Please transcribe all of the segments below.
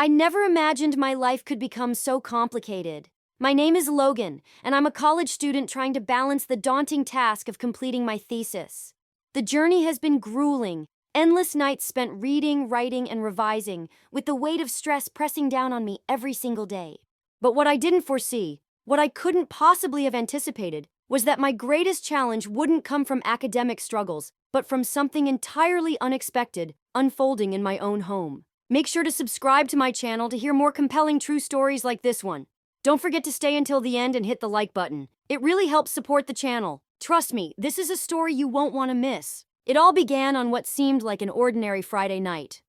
I never imagined my life could become so complicated. My name is Logan, and I'm a college student trying to balance the daunting task of completing my thesis. The journey has been grueling, endless nights spent reading, writing, and revising, with the weight of stress pressing down on me every single day. But what I didn't foresee, what I couldn't possibly have anticipated, was that my greatest challenge wouldn't come from academic struggles, but from something entirely unexpected unfolding in my own home. Make sure to subscribe to my channel to hear more compelling true stories like this one. Don't forget to stay until the end and hit the like button. It really helps support the channel. Trust me, this is a story you won't want to miss. It all began on what seemed like an ordinary Friday night.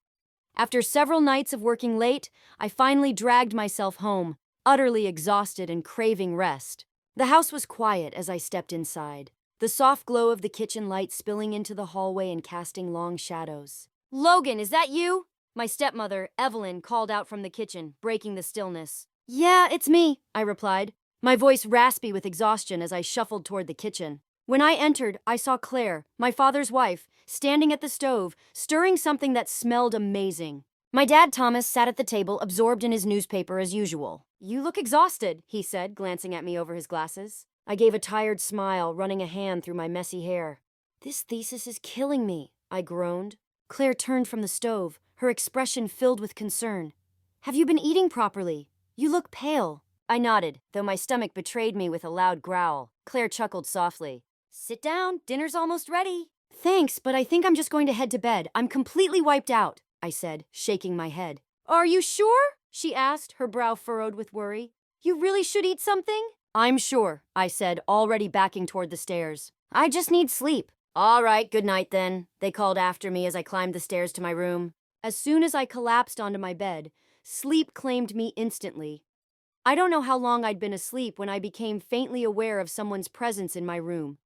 After several nights of working late, I finally dragged myself home, utterly exhausted and craving rest. The house was quiet as I stepped inside, the soft glow of the kitchen light spilling into the hallway and casting long shadows. "Logan, is that you?" My stepmother, Evelyn, called out from the kitchen, breaking the stillness. "Yeah, it's me," I replied, my voice raspy with exhaustion as I shuffled toward the kitchen. When I entered, I saw Claire, my father's wife, standing at the stove, stirring something that smelled amazing. My dad, Thomas, sat at the table, absorbed in his newspaper as usual. "You look exhausted," he said, glancing at me over his glasses. I gave a tired smile, running a hand through my messy hair. "This thesis is killing me," I groaned. Claire turned from the stove, her expression filled with concern. "Have you been eating properly? You look pale." I nodded, though my stomach betrayed me with a loud growl. Claire chuckled softly. "Sit down, dinner's almost ready." "Thanks, but I think I'm just going to head to bed. I'm completely wiped out," I said, shaking my head. "Are you sure?" she asked, her brow furrowed with worry. "You really should eat something?" "I'm sure," I said, already backing toward the stairs. "I just need sleep." "All right, good night then," they called after me as I climbed the stairs to my room. As soon as I collapsed onto my bed, sleep claimed me instantly. I don't know how long I'd been asleep when I became faintly aware of someone's presence in my room.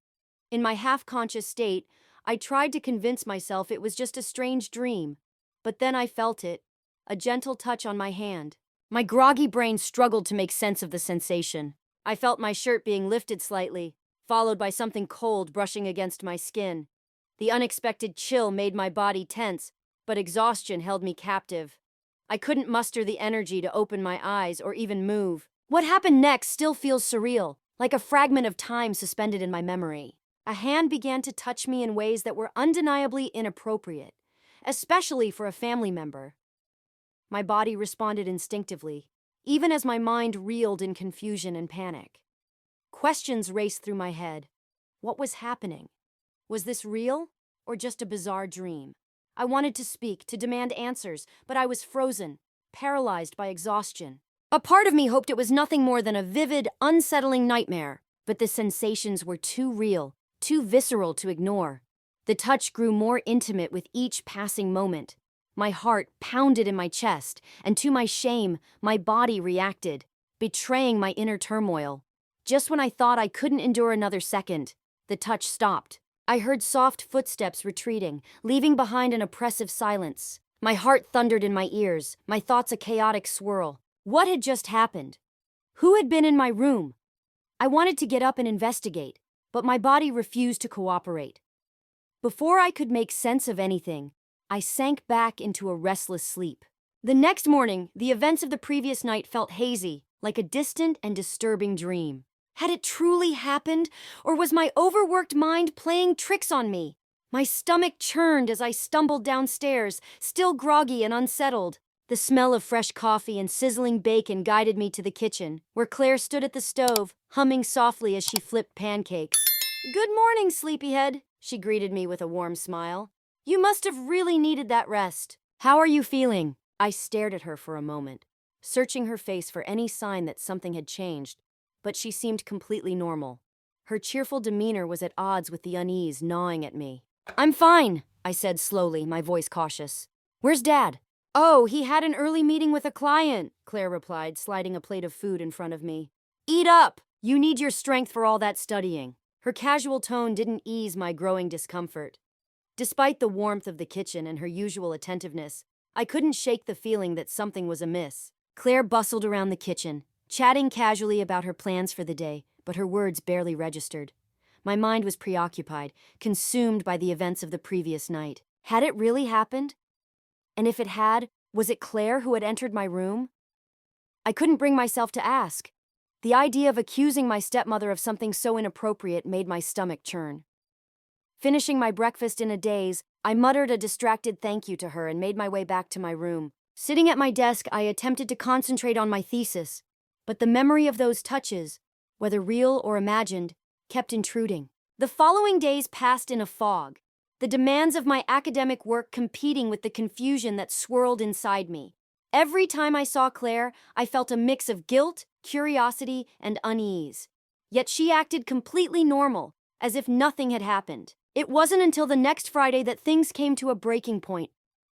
In my half-conscious state, I tried to convince myself it was just a strange dream. But then I felt it, a gentle touch on my hand. My groggy brain struggled to make sense of the sensation. I felt my shirt being lifted slightly, followed by something cold brushing against my skin. The unexpected chill made my body tense, but exhaustion held me captive. I couldn't muster the energy to open my eyes or even move. What happened next still feels surreal, like a fragment of time suspended in my memory. A hand began to touch me in ways that were undeniably inappropriate, especially for a family member. My body responded instinctively, even as my mind reeled in confusion and panic. Questions raced through my head. What was happening? Was this real, or just a bizarre dream? I wanted to speak, to demand answers, but I was frozen, paralyzed by exhaustion. A part of me hoped it was nothing more than a vivid, unsettling nightmare, but the sensations were too real, too visceral to ignore. The touch grew more intimate with each passing moment. My heart pounded in my chest, and to my shame, my body reacted, betraying my inner turmoil. Just when I thought I couldn't endure another second, the touch stopped. I heard soft footsteps retreating, leaving behind an oppressive silence. My heart thundered in my ears, my thoughts a chaotic swirl. What had just happened? Who had been in my room? I wanted to get up and investigate, but my body refused to cooperate. Before I could make sense of anything, I sank back into a restless sleep. The next morning, the events of the previous night felt hazy, like a distant and disturbing dream. Had it truly happened, or was my overworked mind playing tricks on me? My stomach churned as I stumbled downstairs, still groggy and unsettled. The smell of fresh coffee and sizzling bacon guided me to the kitchen, where Claire stood at the stove, humming softly as she flipped pancakes. "Good morning, sleepyhead," she greeted me with a warm smile. "You must have really needed that rest. How are you feeling?" I stared at her for a moment, searching her face for any sign that something had changed, but she seemed completely normal. Her cheerful demeanor was at odds with the unease gnawing at me. "I'm fine," I said slowly, my voice cautious. "Where's Dad?" "Oh, he had an early meeting with a client," Claire replied, sliding a plate of food in front of me. "Eat up! You need your strength for all that studying." Her casual tone didn't ease my growing discomfort. Despite the warmth of the kitchen and her usual attentiveness, I couldn't shake the feeling that something was amiss. Claire bustled around the kitchen, chatting casually about her plans for the day, but her words barely registered. My mind was preoccupied, consumed by the events of the previous night. Had it really happened? And if it had, Was it Claire who had entered my room? I couldn't bring myself to ask. The idea of accusing my stepmother of something so inappropriate made my stomach churn. Finishing my breakfast in a daze, I muttered a distracted thank you to her and made my way back to my room. Sitting at my desk, I attempted to concentrate on my thesis, but the memory of those touches, whether real or imagined, kept intruding. The following days passed in a fog, the demands of my academic work competing with the confusion that swirled inside me. Every time I saw Claire, I felt a mix of guilt, curiosity, and unease. Yet she acted completely normal, as if nothing had happened. It wasn't until the next Friday that things came to a breaking point.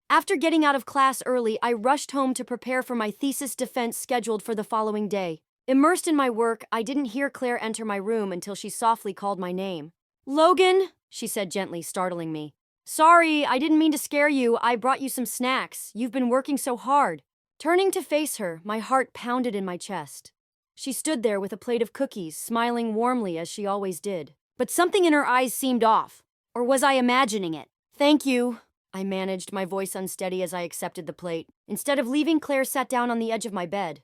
After getting out of class early, I rushed home to prepare for my thesis defense scheduled for the following day. Immersed in my work, I didn't hear Claire enter my room until she softly called my name. "Logan," she said gently, startling me. "Sorry, I didn't mean to scare you. I brought you some snacks. You've been working so hard." Turning to face her, my heart pounded in my chest. She stood there with a plate of cookies, smiling warmly as she always did. But something in her eyes seemed off. Or was I imagining it? "Thank you," I managed, my voice unsteady as I accepted the plate. Instead of leaving, Claire sat down on the edge of my bed.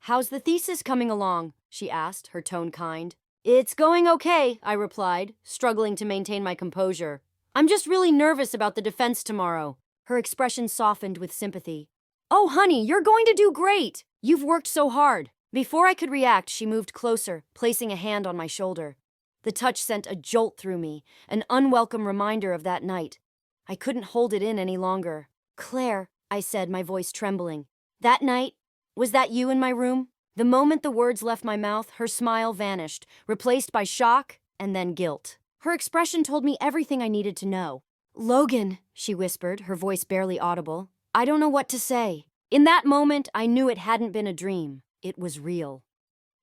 "How's the thesis coming along?" she asked, her tone kind. "It's going okay," I replied, struggling to maintain my composure. "I'm just really nervous about the defense tomorrow." Her expression softened with sympathy. "Oh, honey, you're going to do great! You've worked so hard." Before I could react, she moved closer, placing a hand on my shoulder. The touch sent a jolt through me, an unwelcome reminder of that night. I couldn't hold it in any longer. "Claire," I said, my voice trembling. "That night, was that you in my room?" The moment the words left my mouth, her smile vanished, replaced by shock and then guilt. Her expression told me everything I needed to know. "Logan," she whispered, her voice barely audible, "I don't know what to say." In that moment, I knew it hadn't been a dream. It was real.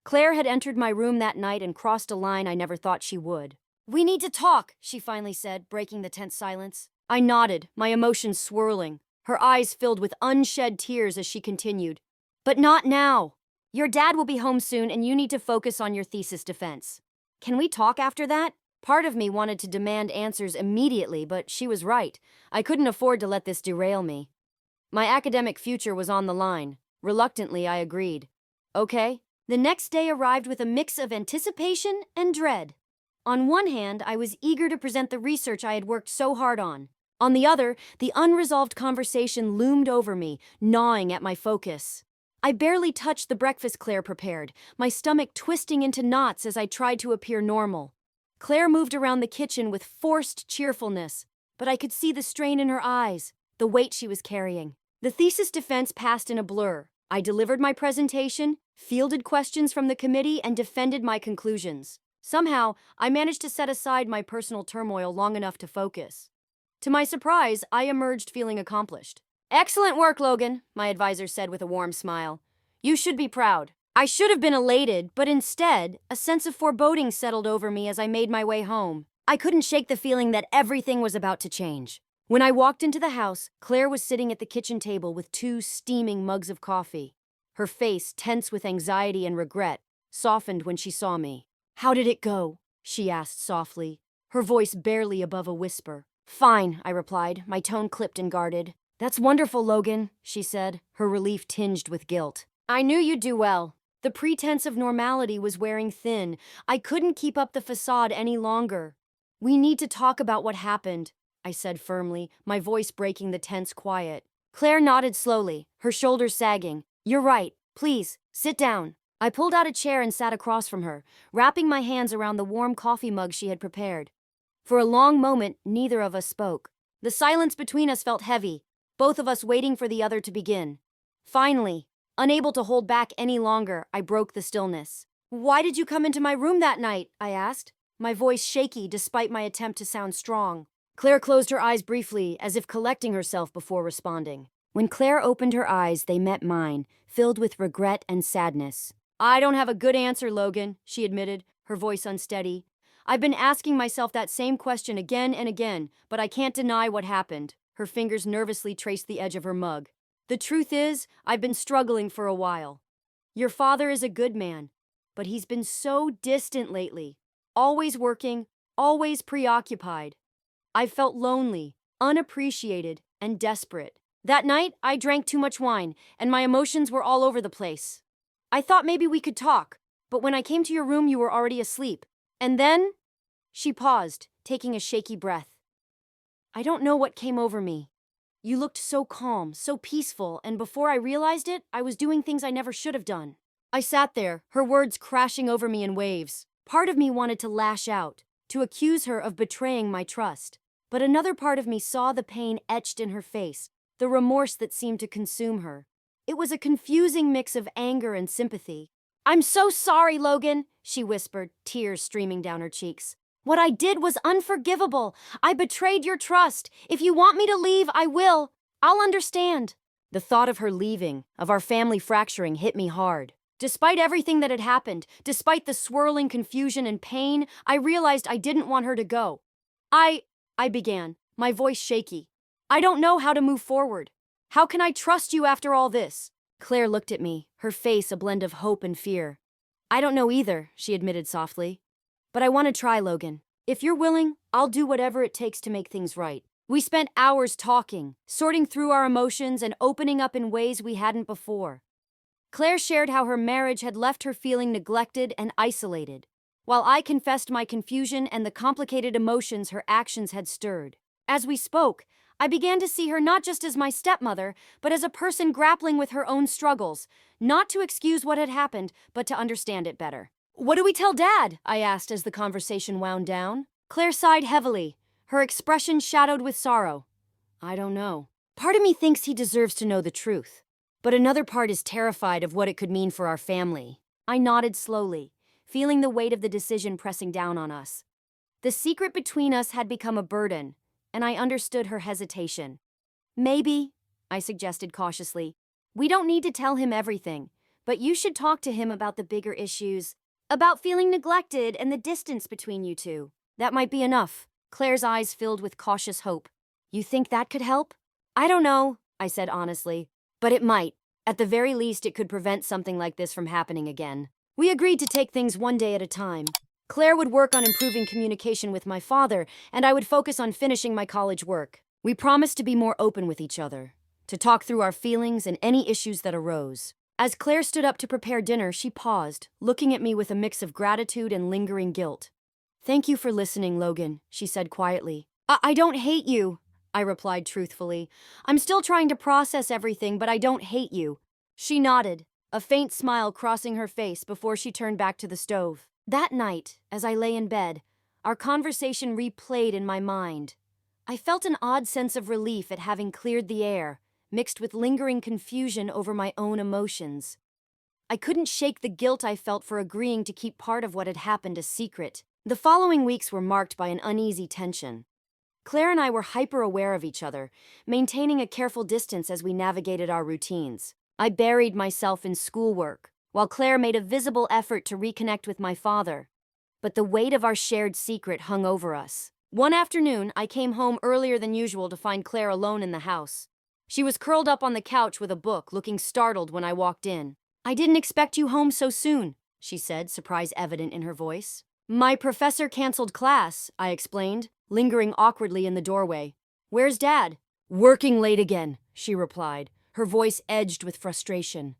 Claire had entered my room that night and crossed a line I never thought she would. "We need to talk," she finally said, breaking the tense silence. I nodded, my emotions swirling. Her eyes filled with unshed tears as she continued. "But not now. Your dad will be home soon and you need to focus on your thesis defense. Can we talk after that?" Part of me wanted to demand answers immediately, but she was right. I couldn't afford to let this derail me. My academic future was on the line. Reluctantly, I agreed. Okay. The next day arrived with a mix of anticipation and dread. On one hand, I was eager to present the research I had worked so hard on. On the other, the unresolved conversation loomed over me, gnawing at my focus. I barely touched the breakfast Claire prepared, my stomach twisting into knots as I tried to appear normal. Claire moved around the kitchen with forced cheerfulness, but I could see the strain in her eyes, the weight she was carrying. The thesis defense passed in a blur. I delivered my presentation, fielded questions from the committee, and defended my conclusions. Somehow, I managed to set aside my personal turmoil long enough to focus. To my surprise, I emerged feeling accomplished. "Excellent work, Logan," my advisor said with a warm smile. "You should be proud." I should have been elated, but instead, a sense of foreboding settled over me as I made my way home. I couldn't shake the feeling that everything was about to change. When I walked into the house, Claire was sitting at the kitchen table with 2 steaming mugs of coffee. Her face, tense with anxiety and regret, softened when she saw me. "How did it go?" she asked softly, her voice barely above a whisper. "Fine," I replied, my tone clipped and guarded. "That's wonderful, Logan," she said, her relief tinged with guilt. "I knew you'd do well." The pretense of normality was wearing thin. I couldn't keep up the facade any longer. "We need to talk about what happened," I said firmly, my voice breaking the tense quiet. Claire nodded slowly, her shoulders sagging. "You're right. Please, sit down." I pulled out a chair and sat across from her, wrapping my hands around the warm coffee mug she had prepared. For a long moment, neither of us spoke. The silence between us felt heavy, both of us waiting for the other to begin. Finally, unable to hold back any longer, I broke the stillness. "Why did you come into my room that night?" I asked, my voice shaky despite my attempt to sound strong. Claire closed her eyes briefly, as if collecting herself before responding. When Claire opened her eyes, they met mine, filled with regret and sadness. "I don't have a good answer, Logan," she admitted, her voice unsteady. "I've been asking myself that same question again and again, but I can't deny what happened." Her fingers nervously traced the edge of her mug. "The truth is, I've been struggling for a while. Your father is a good man, but he's been so distant lately. Always working, always preoccupied. I've felt lonely, unappreciated, and desperate. That night, I drank too much wine, and my emotions were all over the place. I thought maybe we could talk, but when I came to your room, you were already asleep. And then, she paused, taking a shaky breath. I don't know what came over me. You looked so calm, so peaceful, and before I realized it, I was doing things I never should have done. I sat there, her words crashing over me in waves. Part of me wanted to lash out, to accuse her of betraying my trust. But another part of me saw the pain etched in her face, the remorse that seemed to consume her. It was a confusing mix of anger and sympathy. I'm so sorry, Logan, she whispered, tears streaming down her cheeks. What I did was unforgivable. I betrayed your trust. If you want me to leave, I will. I'll understand. The thought of her leaving, of our family fracturing, hit me hard. Despite everything that had happened, despite the swirling confusion and pain, I realized I didn't want her to go. I began, my voice shaky. I don't know how to move forward. How can I trust you after all this? Claire looked at me, her face a blend of hope and fear. I don't know either, she admitted softly. But I want to try, Logan. If you're willing, I'll do whatever it takes to make things right. We spent hours talking, sorting through our emotions and opening up in ways we hadn't before. Claire shared how her marriage had left her feeling neglected and isolated, while I confessed my confusion and the complicated emotions her actions had stirred. As we spoke, I began to see her not just as my stepmother, but as a person grappling with her own struggles, not to excuse what had happened, but to understand it better. What do we tell Dad? I asked as the conversation wound down. Claire sighed heavily, her expression shadowed with sorrow. I don't know. Part of me thinks he deserves to know the truth, but another part is terrified of what it could mean for our family. I nodded slowly, feeling the weight of the decision pressing down on us. The secret between us had become a burden, and I understood her hesitation. Maybe, I suggested cautiously, we don't need to tell him everything, but you should talk to him about the bigger issues, about feeling neglected and the distance between you two. That might be enough. Claire's eyes filled with cautious hope. You think that could help? I don't know, I said honestly, but it might. At the very least, it could prevent something like this from happening again. We agreed to take things one day at a time. Claire would work on improving communication with my father, and I would focus on finishing my college work. We promised to be more open with each other, to talk through our feelings and any issues that arose. As Claire stood up to prepare dinner, she paused, looking at me with a mix of gratitude and lingering guilt. Thank you for listening, Logan, she said quietly. I don't hate you, I replied truthfully. I'm still trying to process everything, but I don't hate you. She nodded, a faint smile crossing her face before she turned back to the stove. That night, as I lay in bed, our conversation replayed in my mind. I felt an odd sense of relief at having cleared the air, mixed with lingering confusion over my own emotions. I couldn't shake the guilt I felt for agreeing to keep part of what had happened a secret. The following weeks were marked by an uneasy tension. Claire and I were hyper-aware of each other, maintaining a careful distance as we navigated our routines. I buried myself in schoolwork, while Claire made a visible effort to reconnect with my father. But the weight of our shared secret hung over us. One afternoon, I came home earlier than usual to find Claire alone in the house. She was curled up on the couch with a book, looking startled when I walked in. I didn't expect you home so soon, she said, surprise evident in her voice. My professor canceled class, I explained, lingering awkwardly in the doorway. Where's Dad? Working late again, she replied, her voice edged with frustration.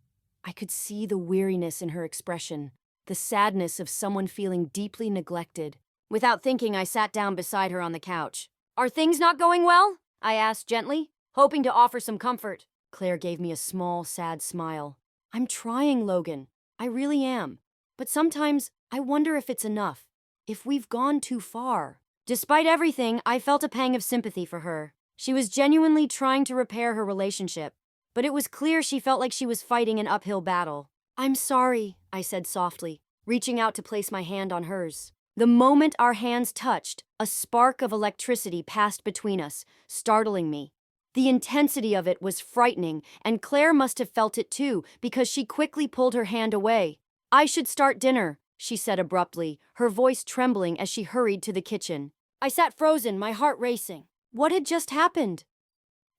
I could see the weariness in her expression, the sadness of someone feeling deeply neglected. Without thinking, I sat down beside her on the couch. Are things not going well? I asked gently, hoping to offer some comfort. Claire gave me a small, sad smile. I'm trying, Logan. I really am. But sometimes I wonder if it's enough, if we've gone too far. Despite everything, I felt a pang of sympathy for her. She was genuinely trying to repair her relationship, but it was clear she felt like she was fighting an uphill battle. I'm sorry, I said softly, reaching out to place my hand on hers. The moment our hands touched, a spark of electricity passed between us, startling me. The intensity of it was frightening, and Claire must have felt it too, because she quickly pulled her hand away. I should start dinner, she said abruptly, her voice trembling as she hurried to the kitchen. I sat frozen, my heart racing. What had just happened?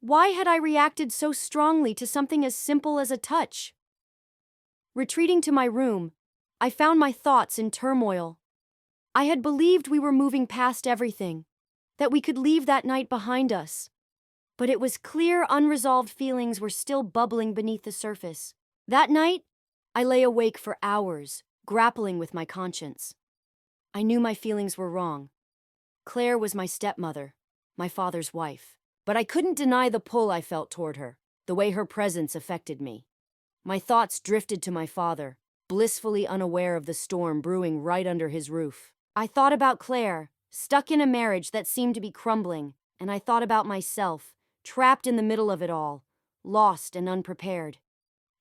Why had I reacted so strongly to something as simple as a touch? Retreating to my room, I found my thoughts in turmoil. I had believed we were moving past everything, that we could leave that night behind us. But it was clear unresolved feelings were still bubbling beneath the surface. That night, I lay awake for hours, grappling with my conscience. I knew my feelings were wrong. Claire was my stepmother, my father's wife. But I couldn't deny the pull I felt toward her, the way her presence affected me. My thoughts drifted to my father, blissfully unaware of the storm brewing right under his roof. I thought about Claire, stuck in a marriage that seemed to be crumbling, and I thought about myself, trapped in the middle of it all, lost and unprepared.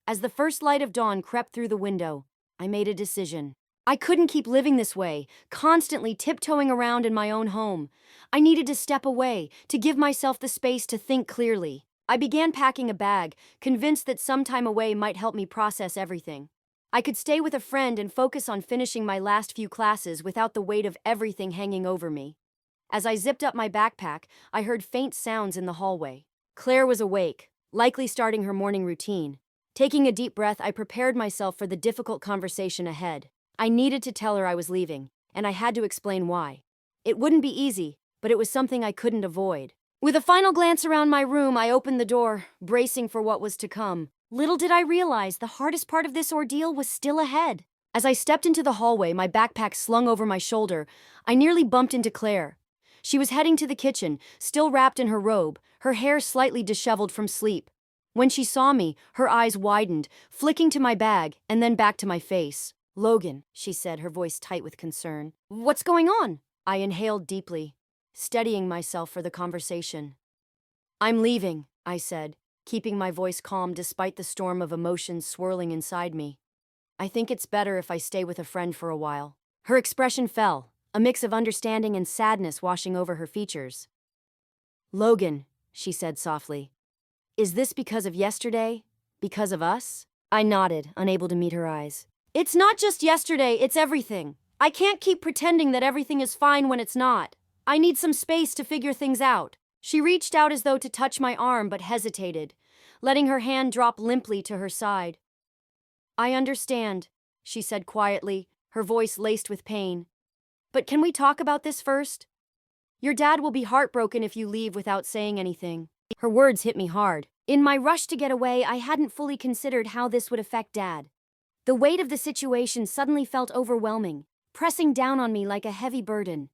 As the first light of dawn crept through the window, I made a decision. I couldn't keep living this way, constantly tiptoeing around in my own home. I needed to step away, to give myself the space to think clearly. I began packing a bag, convinced that some time away might help me process everything. I could stay with a friend and focus on finishing my last few classes without the weight of everything hanging over me. As I zipped up my backpack, I heard faint sounds in the hallway. Claire was awake, likely starting her morning routine. Taking a deep breath, I prepared myself for the difficult conversation ahead. I needed to tell her I was leaving, and I had to explain why. It wouldn't be easy, but it was something I couldn't avoid. With a final glance around my room, I opened the door, bracing for what was to come. Little did I realize the hardest part of this ordeal was still ahead. As I stepped into the hallway, my backpack slung over my shoulder, I nearly bumped into Claire. She was heading to the kitchen, still wrapped in her robe, her hair slightly disheveled from sleep. When she saw me, her eyes widened, flicking to my bag and then back to my face. "Logan," she said, her voice tight with concern. "What's going on?" I inhaled deeply, steadying myself for the conversation. "I'm leaving," I said, keeping my voice calm despite the storm of emotions swirling inside me. "I think it's better if I stay with a friend for a while." Her expression fell, a mix of understanding and sadness washing over her features. "Logan," she said softly, "is this because of yesterday? Because of us?" I nodded, unable to meet her eyes. "It's not just yesterday, it's everything. I can't keep pretending that everything is fine when it's not. I need some space to figure things out." She reached out as though to touch my arm but hesitated, letting her hand drop limply to her side. "I understand," she said quietly, her voice laced with pain. "But can we talk about this first? Your dad will be heartbroken if you leave without saying anything." Her words hit me hard. In my rush to get away, I hadn't fully considered how this would affect Dad. The weight of the situation suddenly felt overwhelming, pressing down on me like a heavy burden.